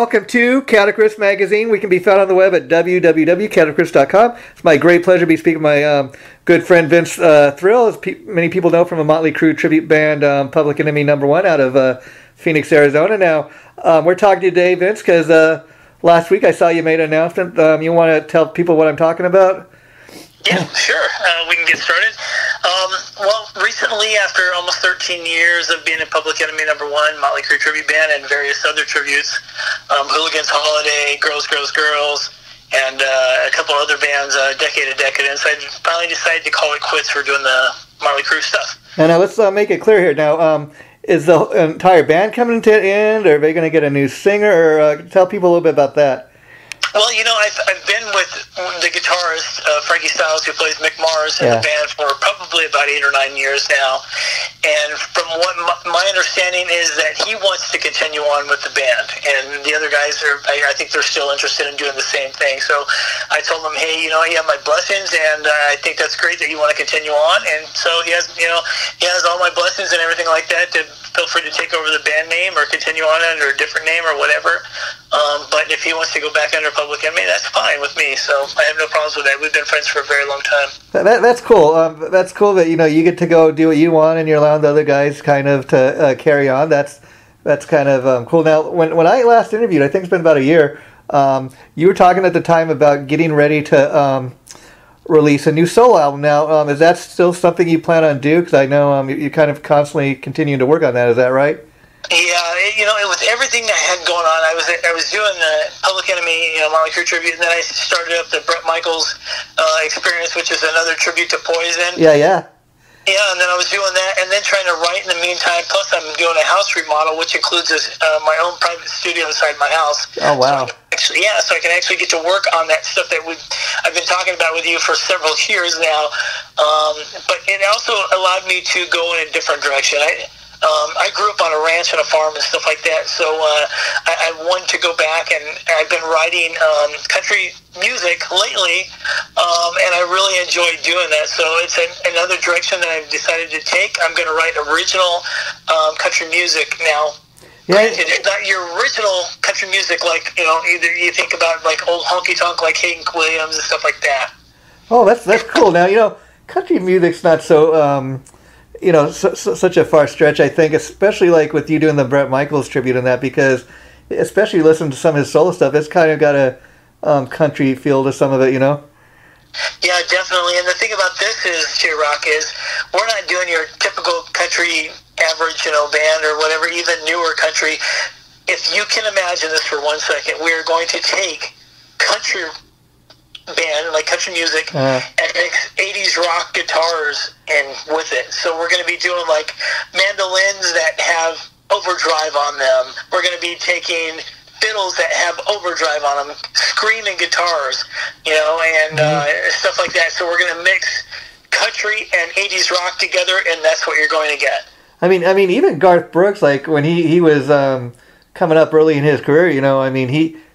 welcome to Catechris Magazine. We can be found on the web at www.catechris.com. It's my great pleasure to be speaking with my good friend Vince Thrill, as many people know from a Motley Crue tribute band, Public Enemy #1 out of Phoenix, Arizona. Now, we're talking today, Vince, because last week I saw you made an announcement. You want to tell people what I'm talking about? Yeah, sure. We can get started. Well, recently, after almost 13 years of being in Public Enemy #1, Motley Crue tribute band, and various other tributes, Hooligans Holiday, Girls, Girls, Girls, and a couple other bands, Decade of Decadence, I finally decided to call it quits for doing the Motley Crue stuff. And now let's make it clear here. Now, is the entire band coming to an end, or are they going to get a new singer? Or tell people a little bit about that. Well, you know, I've been with the guitarist, Frankie Styles, who plays Mick Mars in the band for probably about 8 or 9 years now. And from what my understanding is that he wants to continue on with the band. And the other guys I think they're still interested in doing the same thing. So I told him, hey, you know, you have my blessings, and I think that's great that you want to continue on. And so he has all my blessings and everything like that to feel free to take over the band name or continue on under a different name or whatever. But if he wants to go back under Public Enemy, that's fine with me. So I have no problems with that. We've been friends for a very long time. That's cool. That's cool that you get to go do what you want, and you're allowing the other guys kind of to carry on. That's kind of cool. Now, when I last interviewed, I think it's been about a year. You were talking at the time about getting ready to release a new solo album. Now, is that still something you plan on doing? Because I know you kind of constantly continue to work on that. Is that right? Yeah, it was everything that had going on. I was doing the Public Enemy, Motley Crue tribute, and then I started up the Bret Michaels Experience, which is another tribute to Poison. Yeah. Yeah, and then I was doing that, and then trying to write in the meantime. Plus, I'm doing a house remodel, which includes my own private studio inside my house. Oh, wow. So I can actually get to work on that stuff that I've been talking about with you for several years now. But it also allowed me to go in a different direction. I grew up on a ranch and a farm and stuff like that, so I wanted to go back, and I've been writing country music lately, and I really enjoy doing that. So it's another direction that I've decided to take. I'm going to write original country music now. Yeah. Granted, it's not your original country music like, either you think about like old honky-tonk like Hayden Williams and stuff like that. Oh, that's cool. Now, country music's not so... such a far stretch, I think, especially like with you doing the Bret Michaels tribute and that, because especially listening to some of his solo stuff, it's kind of got a country feel to some of it, Yeah, definitely. And the thing about this is, J-Rock, is we're not doing your typical country average, band or whatever, even newer country. If you can imagine this for 1 second, we are going to take country band, like country music, and mix 80s rock guitars with it. So we're going to be doing like mandolins that have overdrive on them. We're going to be taking fiddles that have overdrive on them, screaming guitars, and stuff like that. So we're going to mix country and 80s rock together, and that's what you're going to get. I mean, even Garth Brooks, like when he was coming up early in his career,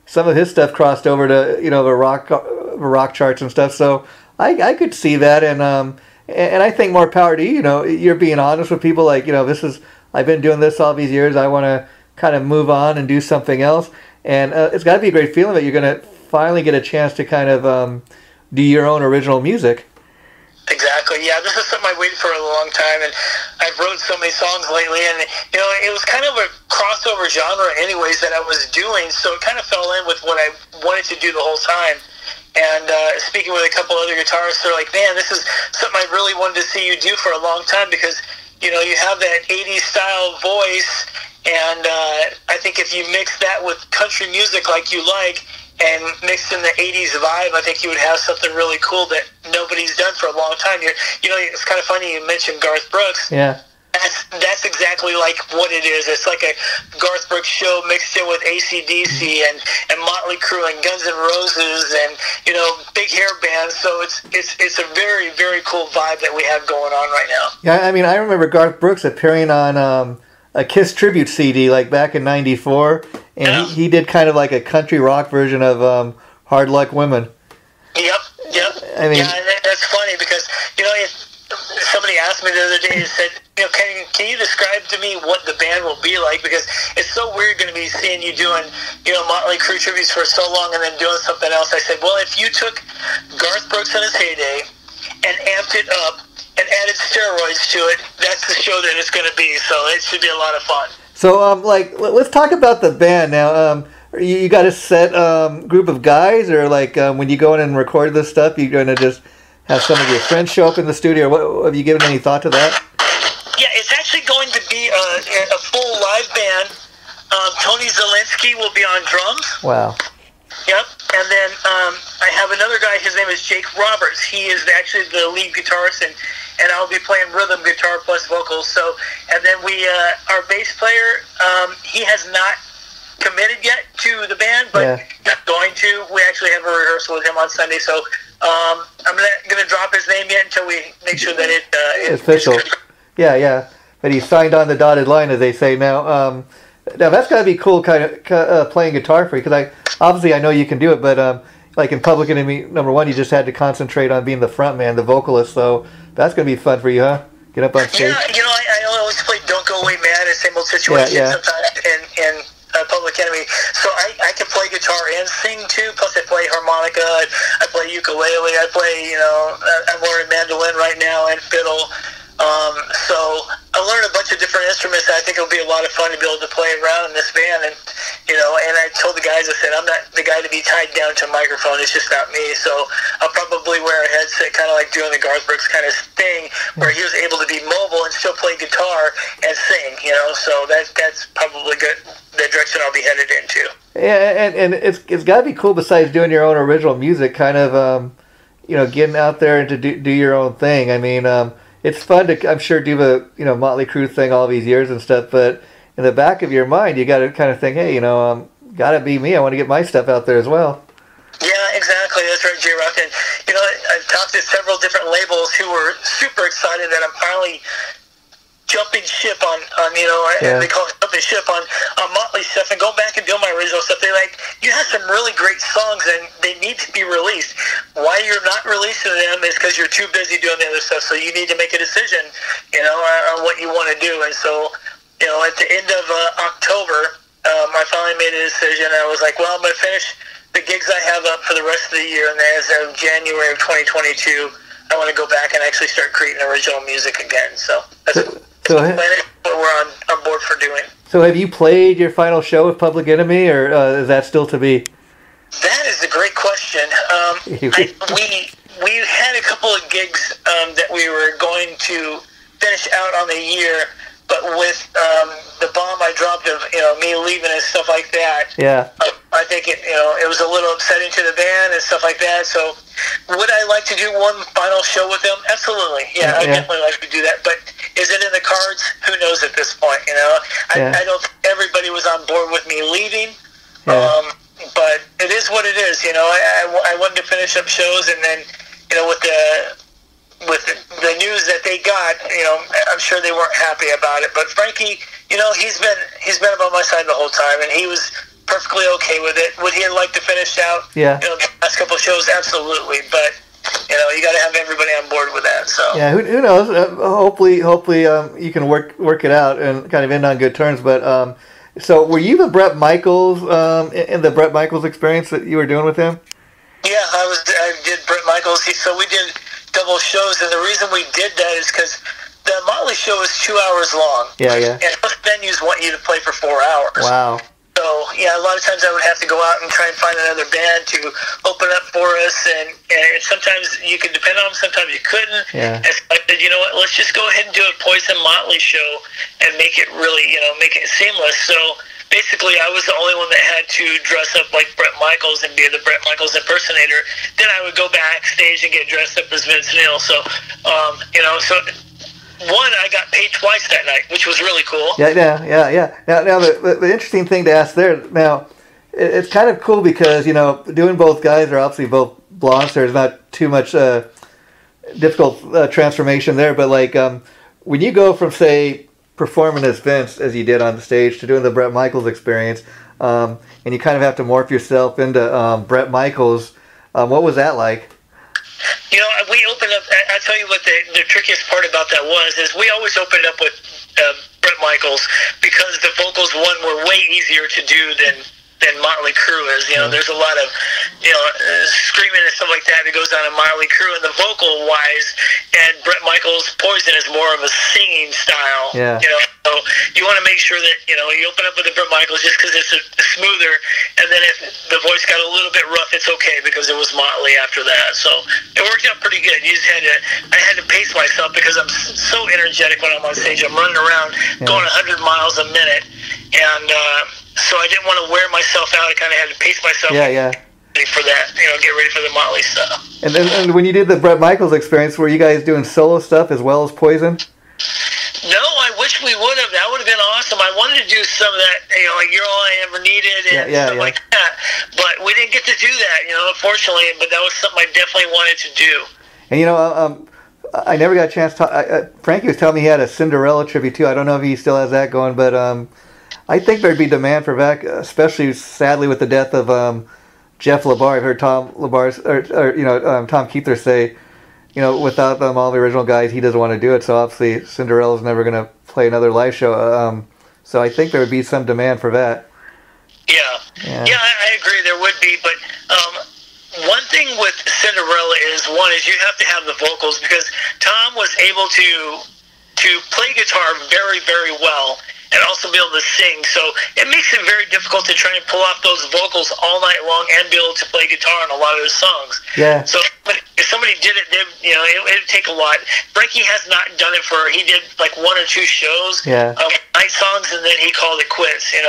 some of his stuff crossed over to the rock charts and stuff. So I could see that, and I think more power to you. You're being honest with people, like I've been doing this all these years. I want to kind of move on and do something else, and it's got to be a great feeling that you're going to finally get a chance to kind of do your own original music. Exactly. Yeah, this is something I waited for a long time, and I've wrote so many songs lately, and it was kind of a crossover genre anyways that I was doing, so it kind of fell in with what I wanted to do the whole time. And speaking with a couple other guitarists, they're like, man, this is something I really wanted to see you do for a long time, because you have that 80s style voice, and I think if you mix that with country music like you like, and mixed in the 80s vibe, I think you would have something really cool that nobody's done for a long time. It's kind of funny you mentioned Garth Brooks. Yeah. That's exactly like what it is. It's like a Garth Brooks show mixed in with AC/DC and Motley Crue and Guns N' Roses and big hair bands. So it's a very, very cool vibe that we have going on right now. Yeah, I remember Garth Brooks appearing on a Kiss tribute CD like back in '94, and he did kind of like a country rock version of Hard Luck Women. Yep. I mean, that's funny because somebody asked me the other day, said, can you describe to me what the band will be like? Because it's so weird going to be seeing you doing, Motley Crue tributes for so long and then doing something else. I said, well, if you took Garth Brooks in his heyday and amped it up and added steroids to it, that's the show that it's going to be. So it should be a lot of fun. So, let's talk about the band now. You got a set group of guys, or when you go in and record this stuff, you're going to just have some of your friends show up in the studio? What, have you given any thought to that? Yeah, it's actually going to be a full live band. Tony Zielinski will be on drums. Wow. Yep. And then I have another guy, his name is Jake Roberts. He is actually the lead guitarist, and I'll be playing rhythm guitar plus vocals. So, and then our bass player, he has not committed yet to the band, but he's going to. We actually have a rehearsal with him on Sunday, so I'm not going to drop his name yet until we make sure that it's official. Yeah. But he signed on the dotted line, as they say now. Now that's got to be cool, kind of playing guitar for you, because obviously I know you can do it, but in Public Enemy #1, you just had to concentrate on being the front man, the vocalist. So that's going to be fun for you, huh? Get up on stage. Yeah, I always play "Don't Go Away Mad" in same old situation sometimes, and Public Enemy. So I can play guitar and sing too. Plus I play harmonica, I play ukulele, I play, I'm learning mandolin right now and fiddle. So I learned a bunch of different instruments, and I think it'll be a lot of fun to be able to play around in this band. And, and I told the guys, I said, I'm not the guy to be tied down to a microphone. It's just not me. So I'll probably wear a headset, kind of like doing the Garth Brooks kind of thing, where he was able to be mobile and still play guitar and sing, So that's probably good. The direction I'll be headed into. Yeah, and it's got to be cool, besides doing your own original music, kind of, getting out there and to do your own thing. I mean, it's fun to, I'm sure, do the, Motley Crue thing all these years and stuff, but in the back of your mind, you got to kind of think, hey, got to be me. I want to get my stuff out there as well. Yeah, exactly. That's right, J-Rock. And, I've talked to several different labels who were super excited that I'm finally jumping ship on they call it jumping ship on Motley stuff and go back and do my original stuff. They're like, you have some really great songs and they need to be released. Why you're not releasing them is because you're too busy doing the other stuff. So you need to make a decision, on what you want to do. And so, at the end of October, I finally made a decision. I was like, well, I'm going to finish the gigs I have up for the rest of the year, and then as of January of 2022, I want to go back and actually start creating original music again. So that's what we're on board for doing. So have you played your final show with Public Enemy, or is that still to be? That is a great question. We had a couple of gigs that we were going to finish out on the year, but with the bomb I dropped of me leaving and stuff like that. Yeah. I think it was a little upsetting to the band and stuff like that. So would I like to do one final show with them? Absolutely. Yeah, I definitely like to do that. But is it in the cards? Who knows at this point? I don't think everybody was on board with me leaving. Yeah. But it is what it is. I wanted to finish up shows, and then with the news that they got, I'm sure they weren't happy about it. But Frankie, he's been on my side the whole time, and he was perfectly okay with it. Would he have liked to finish out? Yeah. The last couple of shows, absolutely. But you got to have everybody on board with that. So yeah, who knows? Hopefully, you can work it out and kind of end on good terms. But so were you the Bret Michaels in the Bret Michaels experience that you were doing with him? Yeah, I did Bret Michaels. So we did double shows, and the reason we did that is because the Motley show is 2 hours long. Yeah. And most venues want you to play for 4 hours. Wow. So, yeah, a lot of times I would have to go out and try and find another band to open up for us, and sometimes you could depend on them, sometimes you couldn't. Yeah. And so I said, you know what, let's just go ahead and do a Poison Motley show and make it really, make it seamless. So basically I was the only one that had to dress up like Bret Michaels and be the Bret Michaels impersonator. Then I would go backstage and get dressed up as Vince Neil. So, one, I got paid twice that night, which was really cool. Yeah. Now the interesting thing to ask there, now, it's kind of cool because, doing both guys are obviously both blondes. There's not too much difficult transformation there. But, when you go from, say, performing as Vince, as you did on the stage, to doing the Bret Michaels experience, and you kind of have to morph yourself into Bret Michaels, what was that like? You know, we opened up. I tell you what the trickiest part about that is we always opened up with Bret Michaels because the vocals were way easier to do than Motley Crue is. You know, there's a lot of screaming and stuff like that goes on in Motley Crue, and the vocal wise, and Bret Michaels' Poison is more of a singing style. Yeah. You know, so you want to make sure that you open up with the Bret Michaels just because it's smoother, and then if the voice got a little bit rough, it's okay because it was Motley after that. So it worked out pretty good. You just I had to pace myself because I'm so energetic when I'm on stage. I'm running around going 100 miles a minute, and so I didn't want to wear myself out. I kind of had to pace myself. Yeah. Ready for that, get ready for the Motley stuff. And when you did the Bret Michaels experience, were you guys doing solo stuff as well as Poison? No, I wish we would have. That would have been awesome. I wanted to do some of that, like You're All I Ever Needed and stuff like that. But we didn't get to do that, unfortunately. But that was something I definitely wanted to do. And I never got a chance to. Frankie was telling me he had a Cinderella Tribute too. I don't know if he still has that going, but I think there'd be demand for that, especially sadly with the death of Jeff LaBar. I've heard Tom Keither say, without them, all the original guys, he doesn't want to do it. So obviously, Cinderella's never going to play another live show. So I think there would be some demand for that. Yeah, I agree. There would be, but one thing with Cinderella is you have to have the vocals because Tom was able to play guitar very, very well and also be able to sing. So it makes it very difficult to try and pull off those vocals all night long and be able to play guitar on a lot of his songs. Yeah. So if somebody did it, it would take a lot. Frankie has not done it he did like 1 or 2 shows, night songs, and then he called it quits, and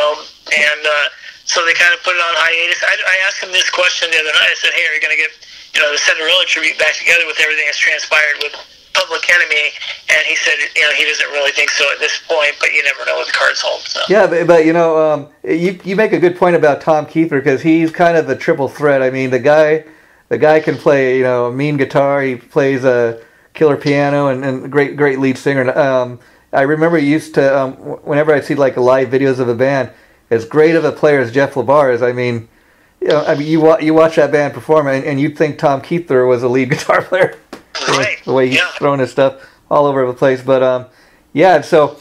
so they kind of put it on hiatus. I asked him this question the other night. I said, hey, are you going to get, the Cinderella Tribute back together with everything that's transpired with Public Enemy? And he said, he doesn't really think so at this point, but you never know with the cards hold. So. Yeah, but you make a good point about Tom Keither because he's kind of a triple threat. I mean, the guy can play, a mean guitar. He plays a killer piano and great lead singer. I remember he used to, whenever I'd see like live videos of a band, as great of a player as Jeff LaBar is, you watch that band perform and you'd think Tom Keither was a lead guitar player. Right. The way he's throwing his stuff all over the place. But so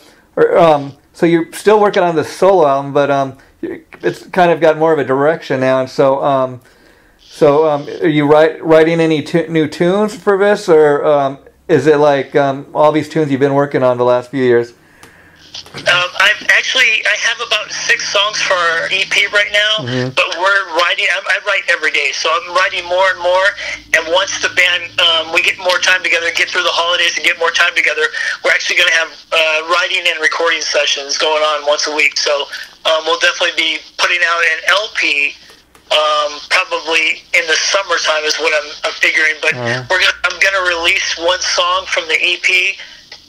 you're still working on the solo album, but it's kind of got more of a direction now. And so are you writing any new tunes for this, or is it like all these tunes you've been working on the last few years? I have about 6 songs for our EP right now, but we're writing. I write every day, so I'm writing more and more. And once the band, we get more time together, get through the holidays and get more time together, we're actually going to have writing and recording sessions going on once a week. So we'll definitely be putting out an LP. Probably in the summertime is what I'm figuring. But I'm gonna release one song from the EP.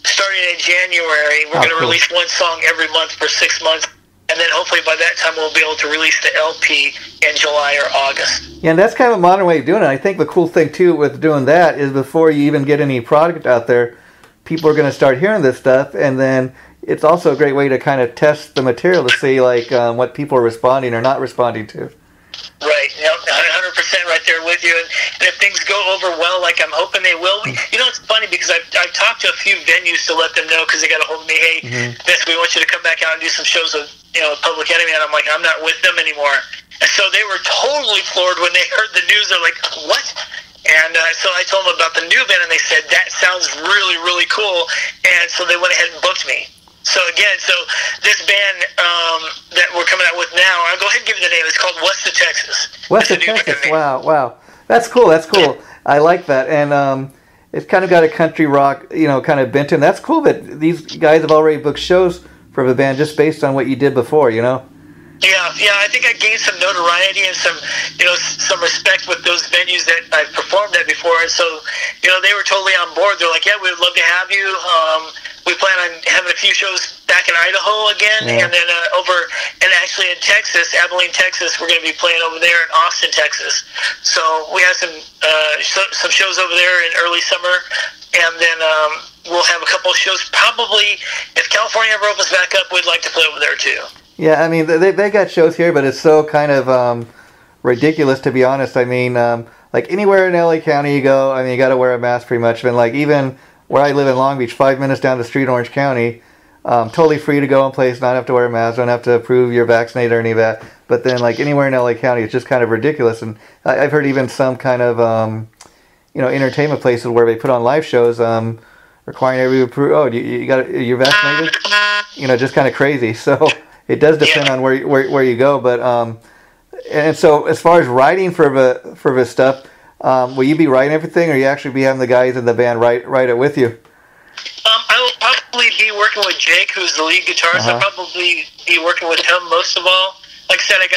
Starting in January, we're going to release one song every month for 6 months, and then hopefully by that time we'll be able to release the LP in July or August. Yeah, and that's kind of a modern way of doing it. I think the cool thing, too, with doing that is before you even get any product out there, people are going to start hearing this stuff, and then it's also a great way to kind of test the material to see like what people are responding or not responding to. Right, 100% right there with you. And if things go over well, like I'm hoping they will, it's funny because I've talked to a few venues to let them know because they got a hold of me. Hey, Vince, we want you to come back out and do some shows with Public Enemy, and I'm like, I'm not with them anymore. And so they were totally floored when they heard the news. They're like, what? And so I told them about the new band, and they said that sounds really, really cool. And so they went ahead and booked me. So again, this band that we're coming out with now, I'll go ahead and give you the name. It's called West of Texas. West of Texas. Wow. That's cool. I like that. And it's kind of got a country rock, kind of bent in. That's cool that these guys have already booked shows for the band just based on what you did before, Yeah, I think I gained some notoriety and some respect with those venues that I've performed at before. And so, they were totally on board. They're like, yeah, we would love to have you. We plan on having a few shows back in Idaho again, and then actually in Texas, Abilene, Texas, we're going to be playing over there in Austin, Texas. So we have some shows over there in early summer, and then we'll have a couple of shows. Probably, if California ever opens back up, we'd like to play over there too. Yeah, I mean, they got shows here, but it's so kind of ridiculous, to be honest. I mean, like anywhere in LA County you go, I mean, you got to wear a mask pretty much. And like even where I live in Long Beach, 5 minutes down the street, Orange County, totally free to go in place, not have to wear a mask, don't have to prove you're vaccinated or any of that. But then like anywhere in LA County, it's just kind of ridiculous. And I've heard even some kind of entertainment places where they put on live shows requiring everybody to prove, oh, you're vaccinated, just kind of crazy. So it does depend on where you go. But and so as far as writing for the stuff, will you be writing everything, or you actually be having the guys in the band write it with you? I will probably be working with Jake, who's the lead guitarist. I'll probably be working with him most of all. Like I said, I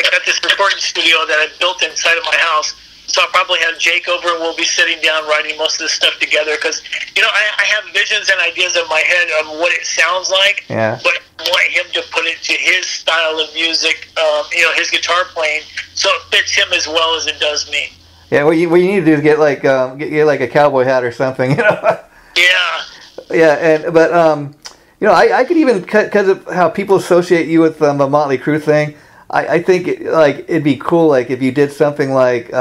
got this recording studio that I built inside of my house. So I'll probably have Jake over, and we'll be sitting down writing most of this stuff together. Because, I have visions and ideas in my head of what it sounds like. Yeah. But I want him to put it to his style of music, his guitar playing, so it fits him as well as it does me. Yeah, what you need to do is get like a cowboy hat or something, Yeah. Yeah, but I could even, because of how people associate you with the Motley Crue thing, I think it'd be cool like if you did something like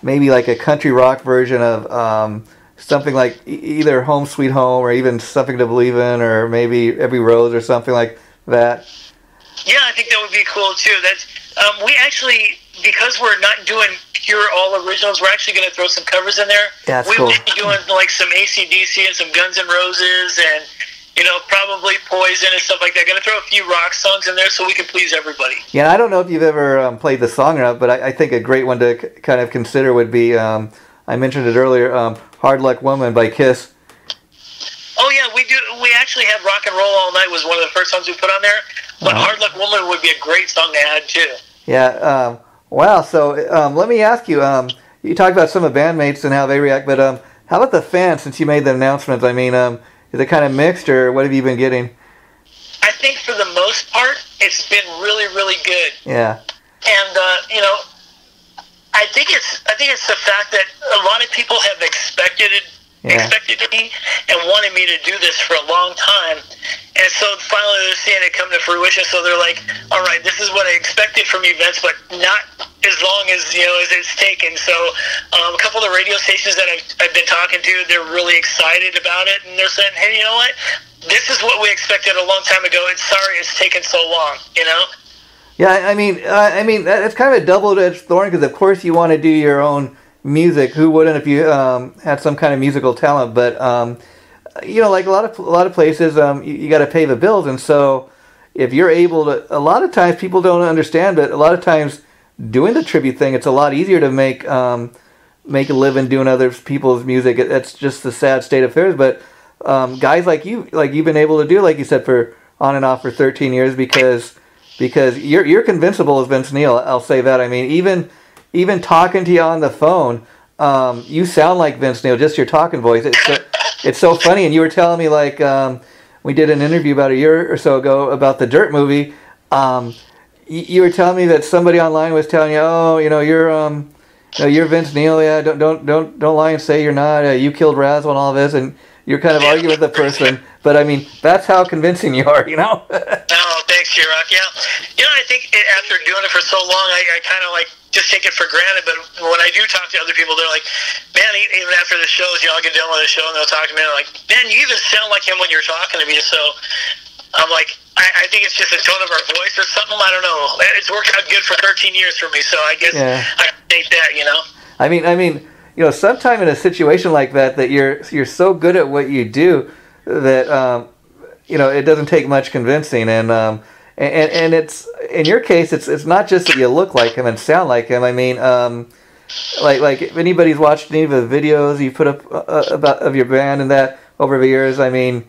maybe like a country rock version of something like either Home Sweet Home or even Something to Believe in, or maybe Every Rose or something like that. Yeah, I think that would be cool too. That's we actually, because we're not doing pure all originals, we're actually going to throw some covers in there. Yeah, that's we cool. will be doing like some AC/DC and some Guns N' Roses and probably Poison and stuff like that. Going to throw a few rock songs in there so we can please everybody. Yeah, I don't know if you've ever played the song or not, but I think a great one to kind of consider would be, I mentioned it earlier, Hard Luck Woman by Kiss. Oh, yeah, we do. We actually have Rock and Roll All Night was one of the first songs we put on there, but Hard Luck Woman would be a great song to add, too. Yeah, wow, so let me ask you, you talked about some of the bandmates and how they react, but how about the fans since you made the announcements? I mean, is it kind of mixed, or what have you been getting? I think for the most part, it's been really, really good. Yeah. And I think it's the fact that a lot of people have expected me and wanted me to do this for a long time, and so finally they're seeing it come to fruition. So they're like, "All right, this is what I expected from you, Vince, but not as long as as it's taken." So a couple of the radio stations that I've been talking to, they're really excited about it, and they're saying, "Hey, you know what? This is what we expected a long time ago. It's sorry it's taken so long." Yeah, I mean, it's kind of a double-edged thorn, because of course you want to do your own music. Who wouldn't if you had some kind of musical talent? But like a lot of places, you got to pay the bills, and so if you're able to, a lot of times people don't understand, but a lot of times doing the tribute thing, it's a lot easier to make a living doing other people's music. That's just the sad state of affairs. But guys like you've been able to do, like you said, for on and off for 13 years, because you're convincible as Vince Neil. I'll say that. I mean, even talking to you on the phone, you sound like Vince Neil, just your talking voice. It's so funny. And you were telling me, like, we did an interview about a year or so ago about the Dirt movie. You were telling me that somebody online was telling you, oh, you're Vince Neil. Yeah, don't lie and say you're not. You killed Razzle and all this, and you're kind of arguing with the person. But I mean, that's how convincing you are, Oh, thanks, J-Rock. Yeah, I think after doing it for so long, I kind of like just take it for granted. But when I do talk to other people, they're like, "Man, even after the shows, I'll get done with the show and they'll talk to me. And they're like, man, you even sound like him when you're talking to me." So I'm like, I think it's just the tone of our voice or something. I don't know. It's worked out good for 13 years for me, so I guess I can take that. I mean, sometime in a situation like that you're so good at what you do that it doesn't take much convincing, and it's, in your case, it's not just that you look like him and sound like him. I mean, like if anybody's watched any of the videos you put up of your band and that over the years, I mean,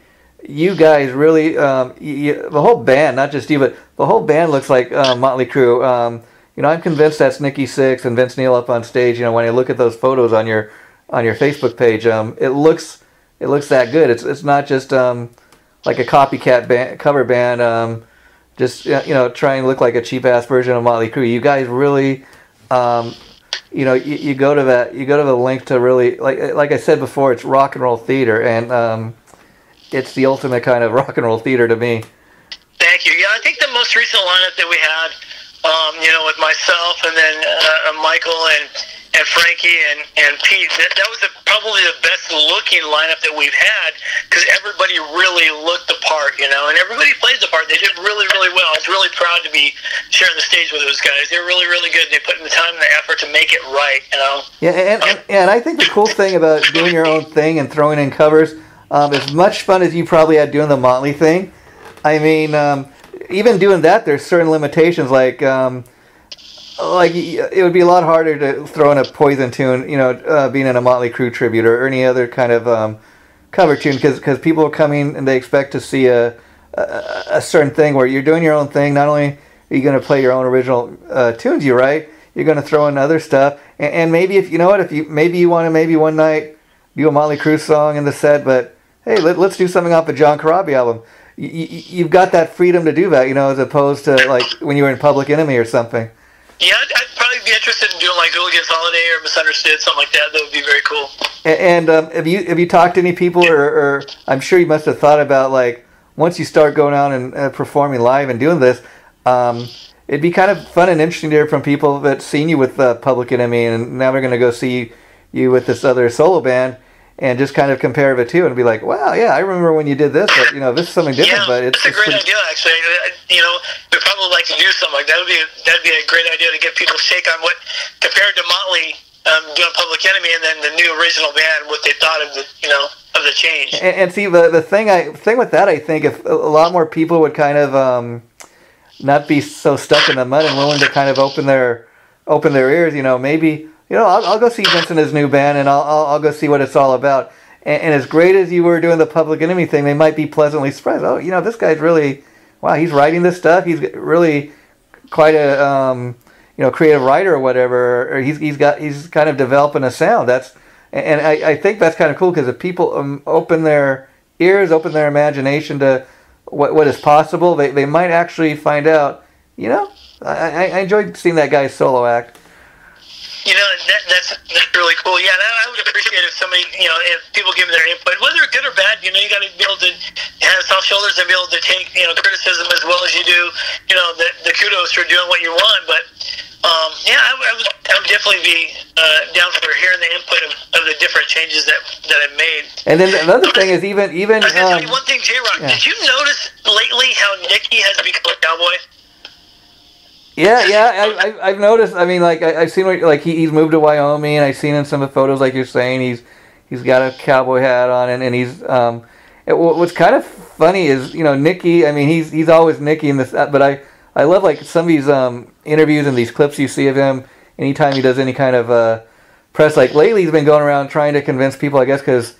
you guys really, the whole band, not just you, but the whole band looks like Motley Crue. I'm convinced that's Nikki Sixx and Vince Neil up on stage. When I look at those photos on your Facebook page, it looks that good. It's not just like a copycat cover band, just trying to look like a cheap ass version of Motley Crue. You guys really, you go to the length to really, like I said before, it's rock and roll theater, and it's the ultimate kind of rock and roll theater to me. Thank you. Yeah, I think the most recent lineup that we had, with myself and then Michael and Frankie and Pete. That was probably the best looking lineup that we've had, because everybody really looked the part, and everybody played the part. They did really, really well. I was really proud to be sharing the stage with those guys. They were really, really good. They put in the time and the effort to make it right, Yeah, and I think the cool thing about doing your own thing and throwing in covers, as much fun as you probably had doing the Motley thing, I mean, even doing that, there's certain limitations, like it would be a lot harder to throw in a Poison tune, being in a Motley Crue tribute or any other kind of cover tune, because people are coming and they expect to see a certain thing where you're doing your own thing. Not only are you going to play your own original tunes you write, you're going to throw in other stuff, and maybe if you want to maybe one night do a Motley Crue song in the set, but hey, let's do something off a John Corabi album. You've got that freedom to do that, as opposed to like when you were in Public Enemy or something. Yeah, I'd probably be interested in doing like Hooligan's Holiday or Misunderstood, something like that. That would be very cool. And have you talked to any people, or I'm sure you must have thought about, like, once you start going out and performing live and doing this, it'd be kind of fun and interesting to hear from people that seen you with Public Enemy, and now they're going to go see you with this other solo band, and just kind of compare the two and be like, wow, yeah, I remember when you did this, but this is something different. Yeah, but it's a great idea, actually. We'd probably like to do something like that. That'd be a great idea to get people's take on what, compared to Motley doing Public Enemy and then the new original band, what they thought of the change. And see, the thing with that, I think if a lot more people would kind of not be so stuck in the mud and willing to kind of open their ears, maybe. I'll go see Vince and his new band, and I'll go see what it's all about. And as great as you were doing the Public Enemy thing, they might be pleasantly surprised. Oh, this guy's really, wow, he's writing this stuff. He's really quite a creative writer or whatever. Or he's kind of developing a sound. And I think that's kind of cool, because if people open their ears, open their imagination to what is possible, they might actually find out. I enjoyed seeing that guy's solo act. That's really cool. Yeah, and I would appreciate if somebody, if people give me their input, whether good or bad. You got to be able to have soft shoulders and be able to take, criticism as well as you do, the kudos for doing what you want. But I would definitely be down for hearing the input of the different changes that I've made. And then another thing is even. I was going to tell you one thing, J-Rock. Yeah. Did you notice lately how Nicky has become a cowboy? Yeah, I've noticed. I mean, like I've seen he's moved to Wyoming, and I've seen in some of the photos, like you're saying, he's got a cowboy hat on, and he's what's kind of funny is Nicky. I mean, he's always Nicky in this, but I love like some of these interviews and these clips you see of him anytime he does any kind of press. Like lately, he's been going around trying to convince people, I guess, because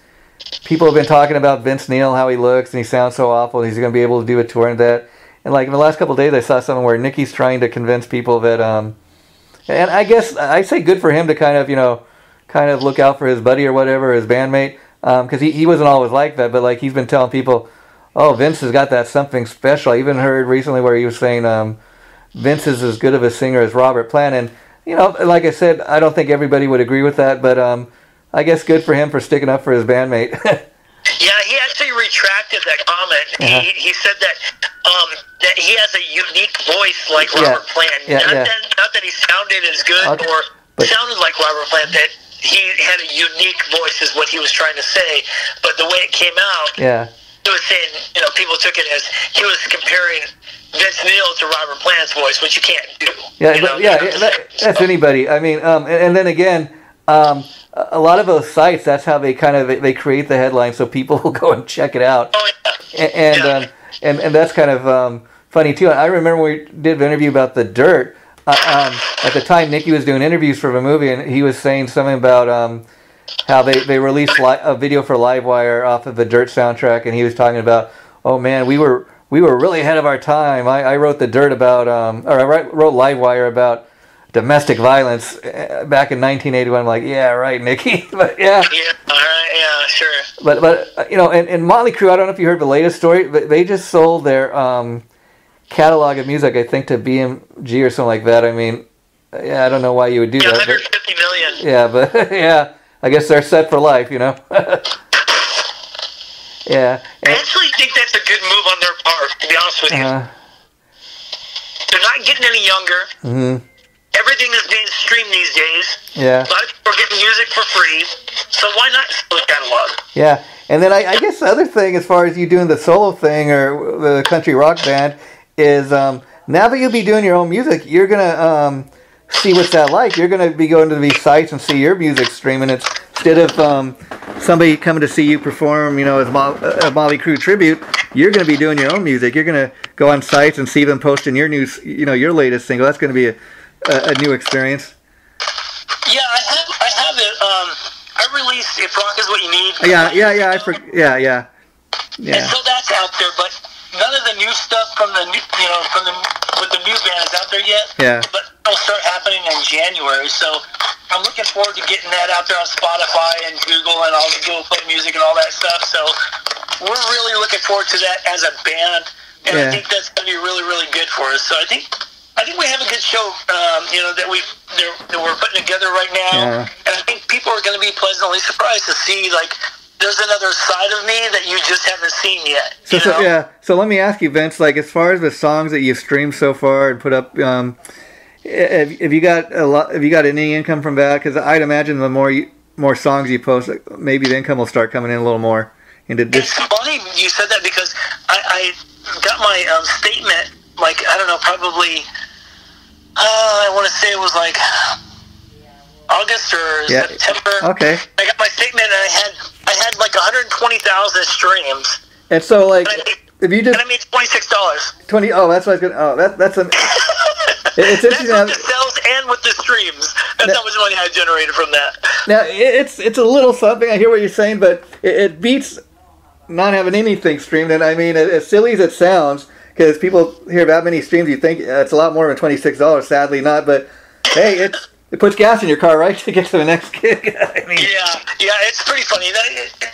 people have been talking about Vince Neil, how he looks and he sounds so awful, and he's going to be able to do a tour and that. And like in the last couple of days, I saw something where Nicky's trying to convince people that, and I guess I say good for him to kind of look out for his buddy or whatever, his bandmate, because he wasn't always like that, but like he's been telling people, oh, Vince has got that something special. I even heard recently where he was saying Vince is as good of a singer as Robert Plant, and like I said, I don't think everybody would agree with that, but I guess good for him for sticking up for his bandmate. Yeah, he actually retracted that comment. Uh-huh. He said that he has a unique voice like Robert Plant. Not that he sounded as good sounded like Robert Plant, that he had a unique voice is what he was trying to say. But the way it came out, he was saying, people took it as he was comparing Vince Neil to Robert Plant's voice, which you can't do. That's anybody. I mean, and then again, a lot of those sites, that's how they they create the headline, so people will go and check it out. Oh, yeah. And that's kind of funny too. I remember when we did an interview about The Dirt. At the time, Nicky was doing interviews for the movie, and he was saying something about how they released a video for Livewire off of the Dirt soundtrack, and he was talking about, oh man, we were really ahead of our time. I wrote The Dirt about, or I wrote Livewire about domestic violence back in 1981. I'm like, yeah, right, Nicky. But yeah. Yeah, all right, yeah, sure. But and Motley Crue, I don't know if you heard the latest story, but they just sold their catalog of music, I think, to BMG or something like that. I mean, I don't know why you would do that. 150 million. Yeah, but yeah, I guess they're set for life, Yeah. I actually think that's a good move on their part, to be honest with you. They're not getting any younger. Mm-hmm. everything is being streamed these days. Yeah. A lot of people are getting music for free, so why not sell the catalog? Yeah, and then I guess the other thing, as far as you doing the solo thing or the country rock band, is now that you'll be doing your own music, you're gonna see what's that like. You're gonna be going to these sites and see your music streaming. It's instead of somebody coming to see you perform, as a Motley Crue tribute, you're gonna be doing your own music. You're gonna go on sites and see them posting your new, your latest single. That's gonna be a new experience. Yeah, I have it. I released "If Rock Is What You Need." Yeah. And so that's out there, but none of the new stuff from the new, with the new band is out there yet. Yeah. But it'll start happening in January. So I'm looking forward to getting that out there on Spotify and Google and all the Google Play Music and all that stuff. So we're really looking forward to that as a band, and I think that's going to be really, really good for us. So I think we have a good show, that we're putting together right now, and I think people are going to be pleasantly surprised to see there's another side of me that you just haven't seen yet. So let me ask you, Vince. As far as the songs that you've streamed so far and put up, have you got any income from that? Because I'd imagine the more songs you post, maybe the income will start coming in a little more. It's funny you said that because I got my statement. I don't know, probably. I want to say it was August or September. Okay. I got my statement and I had 120,000 streams. And so if you just and I made $26. 20. Oh, that's what I was gonna. Oh, that's a. It's interesting. That's with the sales and with the streams. That's how much money I generated from that. Now it's a little something. I hear what you're saying, but it beats not having anything streamed. And I mean, as silly as it sounds. Because people hear that many streams, you think it's a lot more than $26. Sadly, not. But hey, it puts gas in your car, right, to get to the next gig. I mean, yeah, it's pretty funny.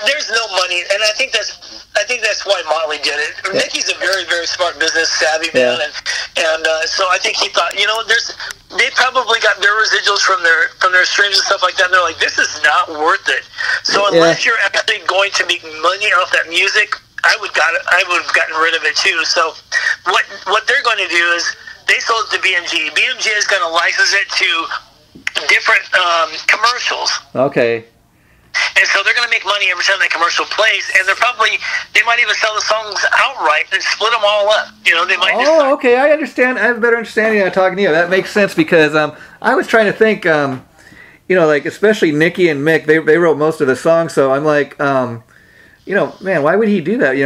There's no money, and I think that's why Motley did it. Yeah. Nicky's a very, very smart business savvy man, and so I think he thought, they probably got their residuals from their streams and stuff like that. And they're like, this is not worth it. So unless you're actually going to make money off that music, I would have gotten rid of it too. So what they're going to do is they sold it to BMG. BMG is going to license it to different commercials. Okay. And so they're going to make money every time that commercial plays, and they might even sell the songs outright and split them all up. They might. Oh, okay. I understand. I have a better understanding of talking to you. That makes sense because I was trying to think. Especially Nicky and Mick, they wrote most of the songs, so I'm like. Man, why would he do that?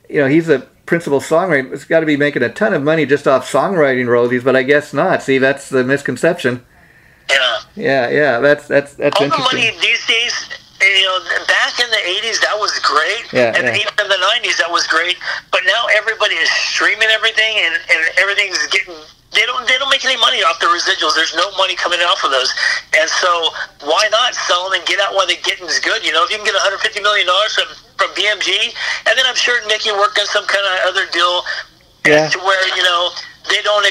He's a principal songwriter. It's got to be making a ton of money just off songwriting royalties, but I guess not. See, that's the misconception. Yeah. That's all interesting. The money these days, back in the 80s, that was great. And even in the 90s, that was great. But now everybody is streaming everything, and everything's getting. They don't make any money off the residuals. There's no money coming off of those, and so why not sell them and get out while the getting's good? If you can get $150 million from BMG, and then I'm sure Nicky worked on some kind of other deal to where they don't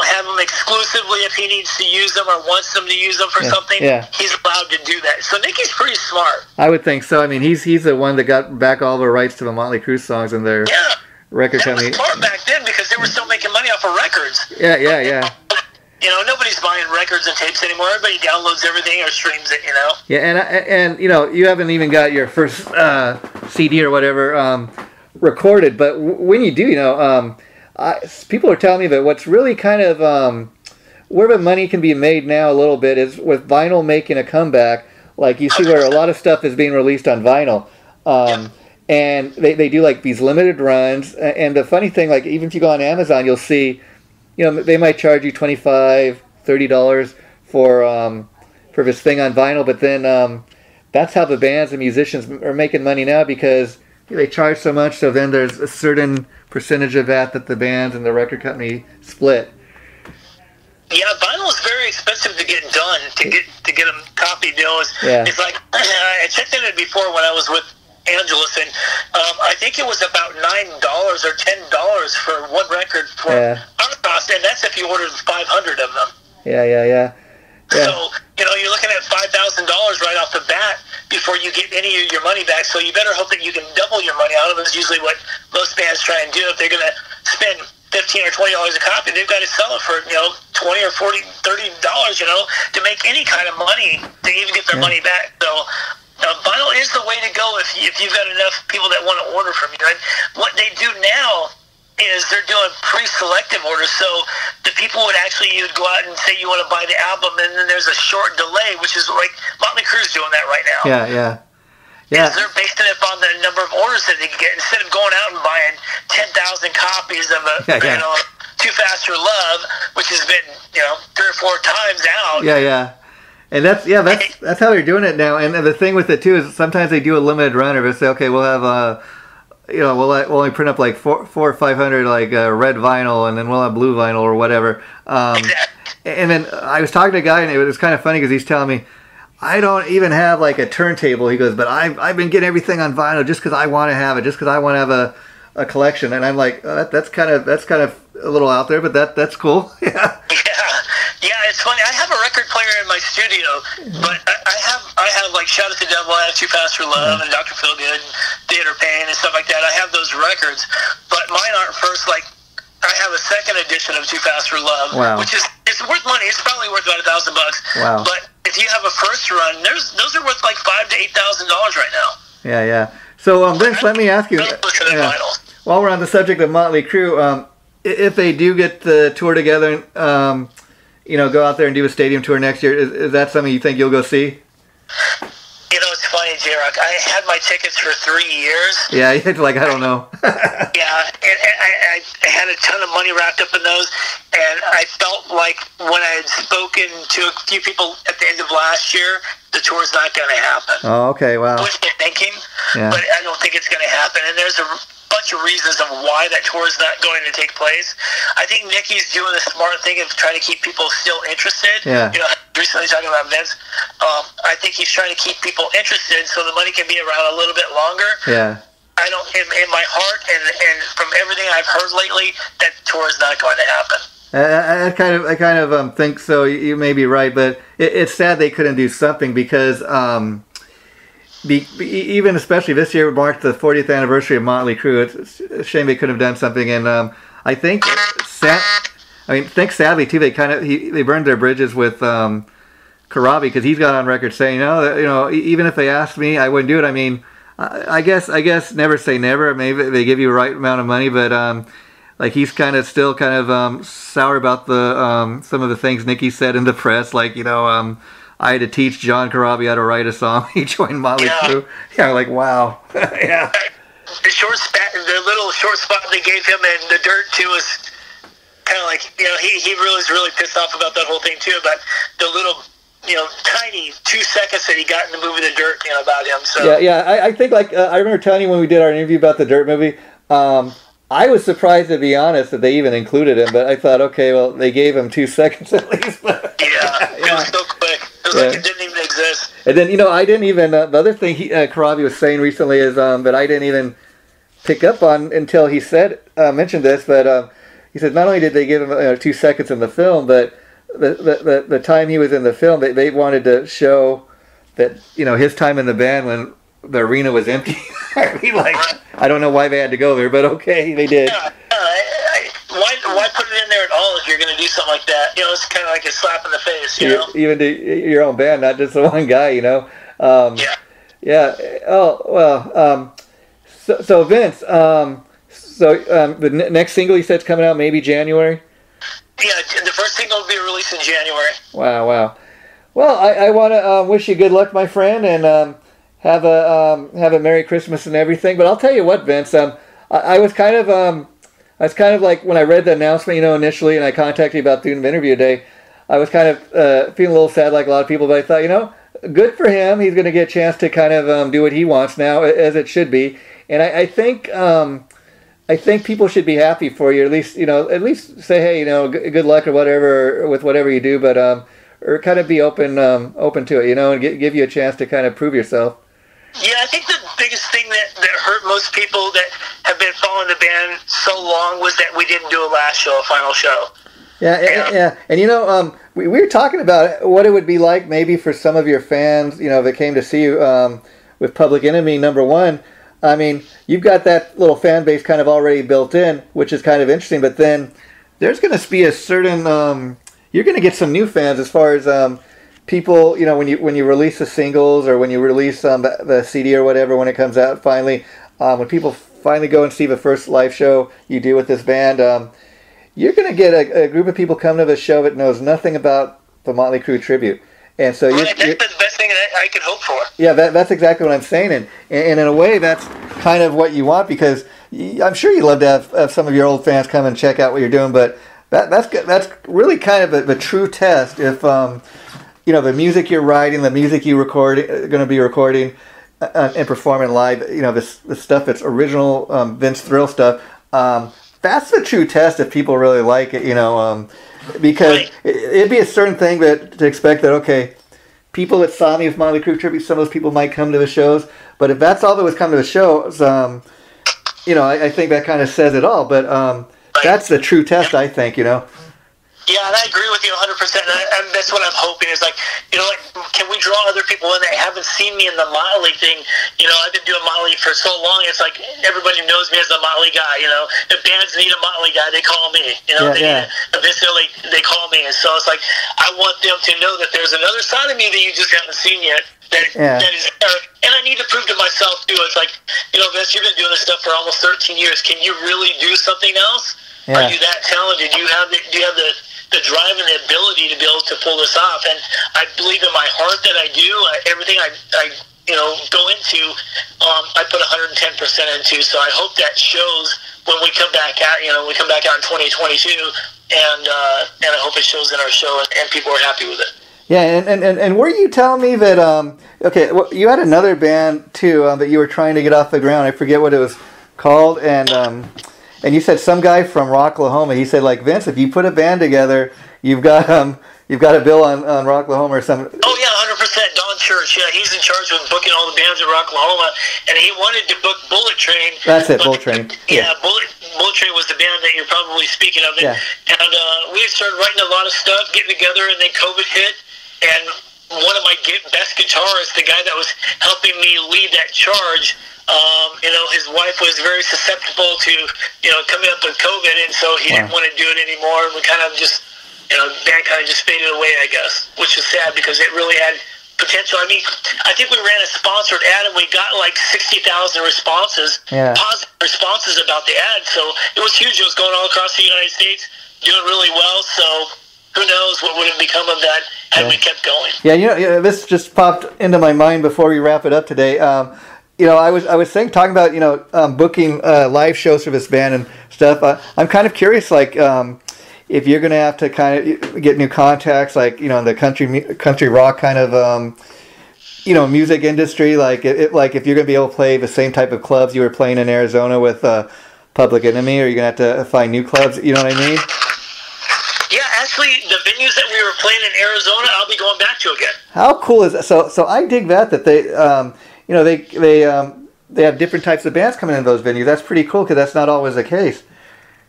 have them exclusively if he needs to use them or wants them to use them for something. He's allowed to do that. So Nicky's pretty smart. I would think so. I mean, he's the one that got back all the rights to the Motley Crue songs in their record company. That was smart back then because they were still making money off of records. Yeah. Nobody's buying records and tapes anymore. Everybody downloads everything or streams it. Yeah, and you haven't even got your first CD or whatever recorded, but when you do, people are telling me that what's really kind of where the money can be made now a little bit is with vinyl making a comeback. Like you see where a lot of stuff is being released on vinyl. And they do these limited runs. And the funny thing, even if you go on Amazon, you'll see, they might charge you $25, $30 for this thing on vinyl. But then that's how the bands and musicians are making money now because they charge so much. So then there's a certain percentage of that the bands and the record company split. Yeah, vinyl is very expensive to get done, to get them copied. It's like I checked in it before when I was with Angelus, and I think it was about $9 or $10 for one record for our cost, and that's if you ordered 500 of them. Yeah. So you're looking at $5,000 right off the bat before you get any of your money back. So you better hope that you can double your money out of it. Is usually what most bands try and do if they're going to spend $15 or $20 a copy, they've got to sell it for, $20 or $40, $30, to make any kind of money to even get their money back. So vinyl is the way to go if you've got enough people that want to order from you. And what they do now is they're doing pre-selective orders, so the people would actually, you'd go out and say you want to buy the album, and then there's a short delay, which is like Motley Crue's doing that right now. Yeah. They're basing it on the number of orders that they can get. Instead of going out and buying 10,000 copies of Too Fast for Love, which has been 3 or 4 times out. Yeah. And that's how they're doing it now. And the thing with it too is sometimes they do a limited run of it. Say, okay, we'll have we'll only print up like 400 or 500 like red vinyl, and then we'll have blue vinyl or whatever. Exactly. And then I was talking to a guy, and it was kind of funny because he's telling me, I don't even have like a turntable. He goes, but I've been getting everything on vinyl just because I want to have it, just because I want to have a collection. And I'm like, that's kind of a little out there, but that's cool. Yeah, it's funny. I have a record player in my studio, but I have like Shout at the Devil, I have Too Fast for Love, and Dr. Feelgood, and Theater Pain, and stuff like that. I have those records, but mine aren't first. Like, I have a second edition of Too Fast for Love, which is it's worth money. It's probably worth about $1,000. Wow. But if you have a first run, those are worth like $5,000 to $8,000 right now. Yeah. So Vince, let me ask you. While we're on the subject of Motley Crue, if they do get the tour together, go out there and do a stadium tour next year, is that something you think you'll go see? It's funny, J-Rock. I had my tickets for 3 years. Yeah, like, I don't know. Yeah, and I had a ton of money wrapped up in those, and I felt like when I had spoken to a few people at the end of last year, the tour's not going to happen. Oh, okay, wow. Wishful thinking, but I don't think it's going to happen, and there's a bunch of reasons of why that tour is not going to take place. I think Nicky's doing the smart thing of trying to keep people still interested. Yeah. Recently talking about Vince, I think he's trying to keep people interested so the money can be around a little bit longer. Yeah. I don't, in my heart and from everything I've heard lately, that tour is not going to happen. I kind of think so. You may be right, but it's sad they couldn't do something because even especially this year marked the 40th anniversary of Motley Crue. It's a shame they couldn't have done something. And I think sadly too, they burned their bridges with Karabi, because he's got on record saying, even if they asked me, I wouldn't do it. I mean, I guess never say never. Maybe they give you the right amount of money, but like he's still sour about the some of the things Nicky said in the press, like I had to teach John Karabi how to write a song. He joined Motley Crue. Yeah, like wow. Yeah. The little short spot they gave him in the dirt too was kind of like he was really pissed off about that whole thing too, about the little tiny 2 seconds that he got in the movie The Dirt about him. So I think I remember telling you when we did our interview about the Dirt movie. I was surprised, to be honest, that they even included him, but I thought, okay, well, they gave him 2 seconds at least. But, it was so quick. It was like it didn't even exist. And then, I didn't even, the other thing Karabi was saying recently is that I didn't even pick up on until he mentioned this, but he said not only did they give him 2 seconds in the film, but the time he was in the film, they wanted to show that, his time in the band when the arena was empty. I mean, I don't know why they had to go there, but okay, they did. Why put it in there at all if you're going to do something like that? It's kind of like a slap in the face, Even to your own band, not just the one guy, Yeah. Oh, well, so Vince, the next single you said's coming out maybe January? Yeah, the first single will be released in January. Wow. Well, I want to wish you good luck, my friend, and have a Merry Christmas and everything. But I'll tell you what, Vince, I was kind of like when I read the announcement, initially, and I contacted you about doing an interview today. I was kind of feeling a little sad, like a lot of people, but I thought, good for him. He's going to get a chance to kind of do what he wants now, as it should be. And I think people should be happy for you. At least say, hey, good luck or whatever with whatever you do, but or kind of be open to it, and give you a chance to kind of prove yourself. Yeah, I think the biggest thing that hurt most people that have been following the band so long was that we didn't do a last show, a final show. Yeah. And we were talking about what it would be like maybe for some of your fans, that came to see you with Public Enemy #1. I mean, you've got that little fan base kind of already built in, which is kind of interesting. But then there's going to be a certain you're going to get some new fans as far as people. You know, when you release the singles or when you release the CD or whatever when it comes out finally, when people finally go and see the first live show you do with this band, you're going to get a group of people come to the show that knows nothing about the Motley Crue tribute. And so that's the best thing that I could hope for. Yeah, that's exactly what I'm saying. And in a way, that's kind of what you want, because I'm sure you'd love to have some of your old fans come and check out what you're doing. But that's really kind of the true test. If you know, the music you're writing, the music you going to be recording and performing live, you know, this stuff that's original Vince Thrill stuff. That's the true test if people really like it, you know. Because right. It'd be a certain thing to expect that, okay, people that saw me with Motley Crue tribute, some of those people might come to the shows. But if that's all that was come to the shows, you know, I think that kind of says it all. But right. That's the true test, I think, you know. Yeah, and I agree with you 100%. And that's what I'm hoping is, like, you know, like, can we draw other people in that haven't seen me in the Motley thing? You know, I've been doing Motley for so long. It's like everybody knows me as the Motley guy. You know, if bands need a Motley guy, they call me. You know, eventually they call me. And so it's like I want them to know that there's another side of me that you just haven't seen yet. That is there, and I need to prove to myself too. It's like, you know, Vince, you've been doing this stuff for almost 13 years. Can you really do something else? Yeah. Are you that talented? Do you have the drive and the ability to be able to pull this off? And I believe in my heart that I do. Everything I you know, go into, I put 110% into. So I hope that shows when we come back out. You know, we come back out in 2022, and I hope it shows in our show, and people are happy with it. Yeah, and were you telling me that okay, well, you had another band too that you were trying to get off the ground? I forget what it was called, and you said some guy from Rocklahoma. He said, like, Vince, if you put a band together, you've got a bill on Rocklahoma or something. Oh yeah, 100%. Don Church, yeah, he's in charge of booking all the bands at Rocklahoma, and he wanted to book Bullet Train. That's it, Bullet Train. Yeah, Bullet Train was the band that you're probably speaking of. Yeah. And we started writing a lot of stuff, getting together, and then COVID hit. And one of my best guitarists, the guy that was helping me lead that charge, you know, his wife was very susceptible to, you know, coming up with COVID, and so he didn't want to do it anymore. And we kind of just, you know, the band kind of just faded away, I guess, which is sad because it really had potential. I mean, I think we ran a sponsored ad and we got like 60,000 responses, positive responses about the ad. So it was huge. It was going all across the United States, doing really well. So who knows what would have become of that had we kept going. Yeah, you know, this just popped into my mind before we wrap it up today. You know, I was talking about, you know, booking live shows for this band and stuff. I'm kind of curious, like, if you're going to have to kind of get new contacts, like, you know, in the country rock kind of, you know, music industry, like if you're going to be able to play the same type of clubs you were playing in Arizona with Public Enemy, or you're going to have to find new clubs, you know what I mean? Yeah, actually, the venues that we were playing in Arizona, I'll be going back to again. How cool is that? So I dig that they, you know, they have different types of bands coming in those venues. That's pretty cool because that's not always the case.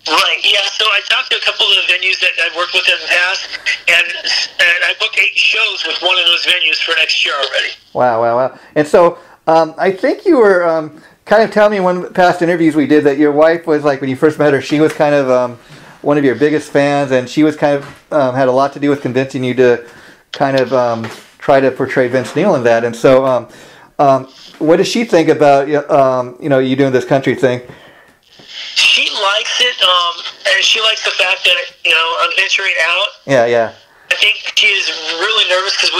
Right, yeah, so I talked to a couple of the venues that I've worked with in the past, and I booked 8 shows with one of those venues for next year already. Wow. And so I think you were kind of telling me in one of the past interviews we did that your wife was, like, when you first met her, she was kind of one of your biggest fans, and she was kind of had a lot to do with convincing you to kind of try to portray Vince Neil in that. And so what does she think about you know, you doing this country thing? She likes it, and she likes the fact that, you know, I'm venturing out. Yeah. I think she is really nervous because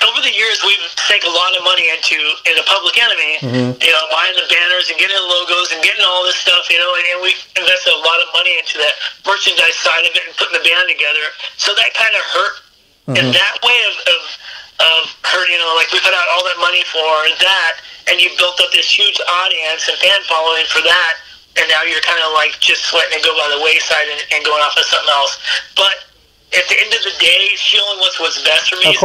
over the years, we've sank a lot of money into Public Enemy, you know, buying the banners and getting the logos and getting all this stuff, you know, and we invested a lot of money into that merchandise side of it and putting the band together. So that kind of hurt in that way of hurt, you know, like we put out all that money for that, and you built up this huge audience and fan following for that. And now you're kind of like just letting it go by the wayside and going off of something else. But at the end of the day, she only wants what's best for me. Of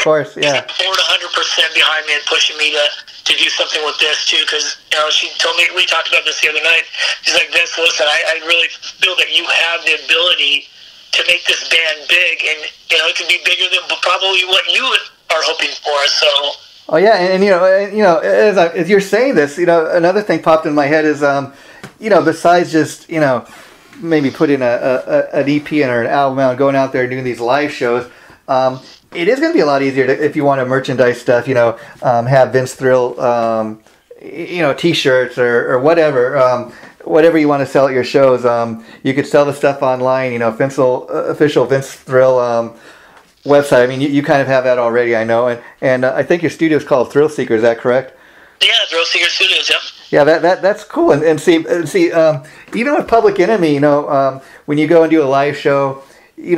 course, yeah. She's 100% behind me and pushing me to do something with this too. Because, you know, she told me, we talked about this the other night. She's like, Vince, listen, I really feel that you have the ability to make this band big, and, you know, it could be bigger than probably what you are hoping for. So Oh yeah, as you're saying this, another thing popped in my head is, besides just maybe putting an EP or an album out, and going out there and doing these live shows, it is going to be a lot easier if you want to merchandise stuff. Have Vince Thrill, T-shirts or whatever. Whatever you want to sell at your shows, you could sell the stuff online. Official Vince Thrill website. I mean, you kind of have that already, I know, and I think your studio is called Thrill Seeker. Is that correct? Yeah, Thrill Seeker Studios. Yep. Yeah, that's cool. And see, even with Public Enemy, when you go and do a live show, you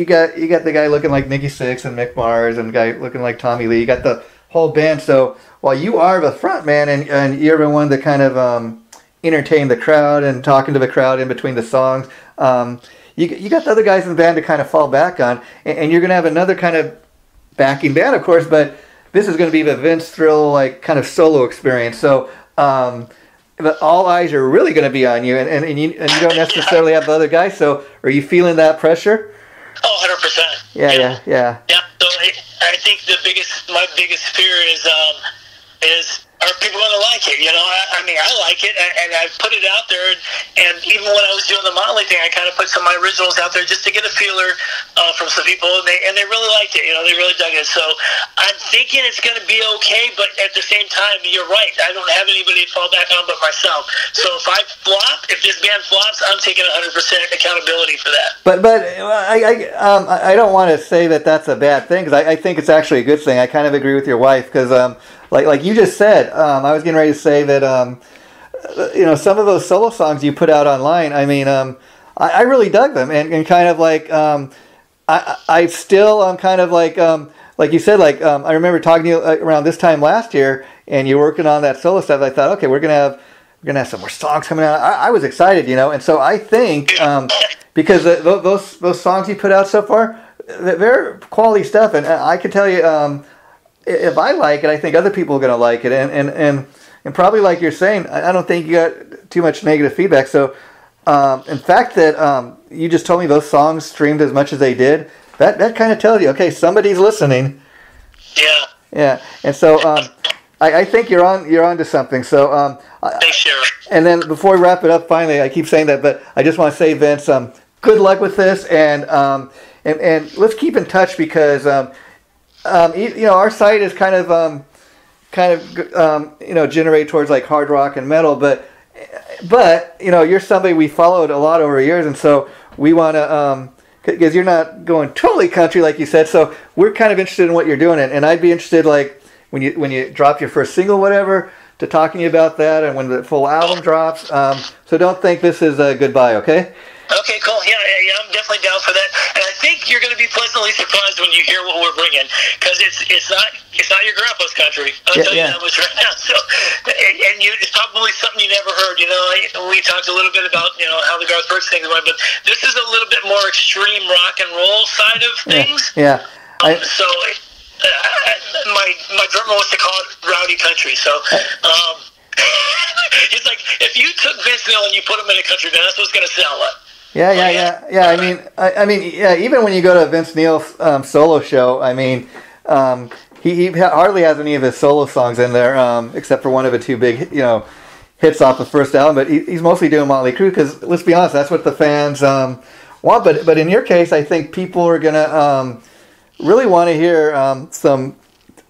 got the guy looking like Nikki Sixx and Mick Mars, and the guy looking like Tommy Lee. You got the whole band. So while you are the front man and you're the one that kind of entertain the crowd and talking to the crowd in between the songs, you got the other guys in the band to kind of fall back on, and you're going to have another kind of backing band, of course, but this is going to be the Vince Thrill kind of solo experience. So all eyes are really going to be on you, and you don't necessarily have the other guys. So are you feeling that pressure? Oh, 100%. Yeah. Yeah. So I think my biggest fear is are people going to like it? I mean, I like it, and I put it out there, and even when I was doing the Motley thing, I kind of put some of my originals out there just to get a feeler from some people, and they really liked it. They really dug it. So I'm thinking it's going to be okay, but at the same time, you're right. I don't have anybody to fall back on but myself. So if this band flops, I'm taking 100% accountability for that. But I don't want to say that that's a bad thing, because I think it's actually a good thing. I kind of agree with your wife, because like you just said, I was getting ready to say that some of those solo songs you put out online, I mean, I really dug them, and kind of I still kind of like you said, I remember talking to you around this time last year, and you're working on that solo stuff. I thought, okay, we're gonna have some more songs coming out. I was excited, and so I think because those songs you put out so far, they're quality stuff, and I can tell you. If I like it, I think other people are going to like it, and probably like you're saying, I don't think you got too much negative feedback. So, in fact, that you just told me those songs streamed as much as they did, that kind of tells you, okay, somebody's listening. Yeah. Yeah, and so I think you're on to something. So, thanks, Sheriff. And then before we wrap it up, finally, I keep saying that, but I just want to say, Vince, good luck with this, and let's keep in touch, because. Our site is kind of generate towards like hard rock and metal, but you're somebody we followed a lot over years, and so we want to because you're not going totally country like you said, so we're kind of interested in what you're doing, and I'd be interested like when you drop your first single, whatever, to talking to you about that, and when the full album drops. So don't think this is a goodbye, okay? Okay, cool. Yeah, I'm definitely down for that, and I think you're going to be pleasantly surprised when you hear what we're bringing, because it's not your grandpa's country. I'll tell you that much right now. So, it's probably something you never heard. We talked a little bit about how the Garth Brooks thing went, but this is a little bit more extreme rock and roll side of things. Yeah. My drummer wants to call it rowdy country. So. It's like if you took Vince Neil and you put him in a country band, that's what's going to sell it. Yeah. I mean, even when you go to Vince Neil's solo show, I mean, he hardly has any of his solo songs in there, except for one of the two big, hits off the first album. But he's mostly doing Motley Crue, because let's be honest, that's what the fans want. But in your case, I think people are gonna really want to hear some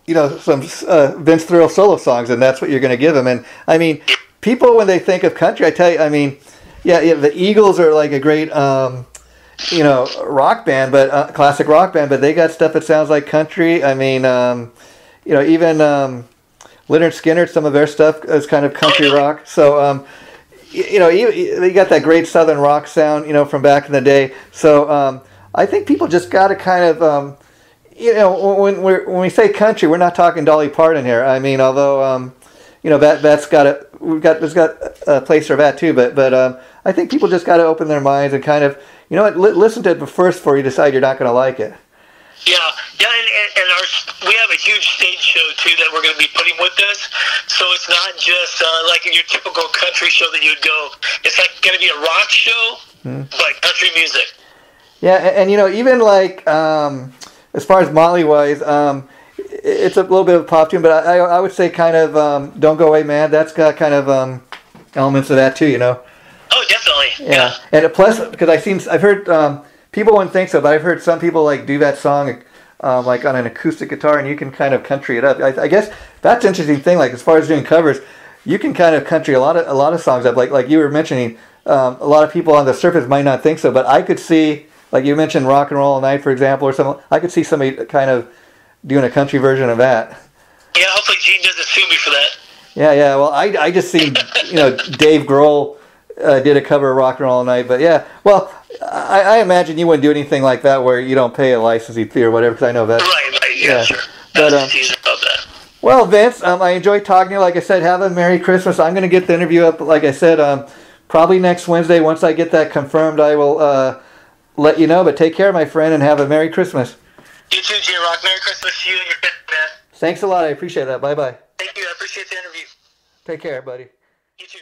Vince Thrill solo songs, and that's what you're going to give them. And I mean, people when they think of country, I tell you, I mean. Yeah, the Eagles are like a great, rock band, but classic rock band. But they got stuff that sounds like country. I mean, even Lynyrd Skynyrd, some of their stuff is kind of country rock. So, they got that great Southern rock sound, from back in the day. So, I think people just got to kind of, when we say country, we're not talking Dolly Parton here. I mean, although, there's got a place for that too. But I think people just got to open their minds and kind of, listen to it first before you decide you're not going to like it. Yeah, and we have a huge stage show too that we're going to be putting with this. So it's not just like your typical country show that you'd go. It's like going to be a rock show, but country music. Yeah, and even like as far as Motley wise, it's a little bit of a pop tune, but I would say kind of "Don't Go Away, Man." That's got kind of elements of that too, you know. Oh, definitely. Yeah, and plus because I've heard people wouldn't think so, but I've heard some people like do that song like on an acoustic guitar, and you can kind of country it up. I guess that's an interesting thing. Like as far as doing covers, you can kind of country a lot of songs up. Like you were mentioning, a lot of people on the surface might not think so, but I could see, like you mentioned, "Rock and Roll All Night," for example, or something. I could see somebody kind of doing a country version of that. Yeah, hopefully Gene doesn't sue me for that. Yeah. Well, I just seen Dave Grohl did a cover of "Rock and Roll All Night," but yeah, well, I imagine you wouldn't do anything like that where you don't pay a licensing fee or whatever. Because I know that. Right. Yeah, sure. But about that. well, Vince, I enjoyed talking to you. Like I said, have a Merry Christmas. I'm going to get the interview up. Like I said, probably next Wednesday. Once I get that confirmed, I will let you know. But take care, my friend, and have a Merry Christmas. You too, J-Rock. Merry Christmas to you and your family, man. Thanks a lot. I appreciate that. Bye-bye. Thank you. I appreciate the interview. Take care, buddy. You too.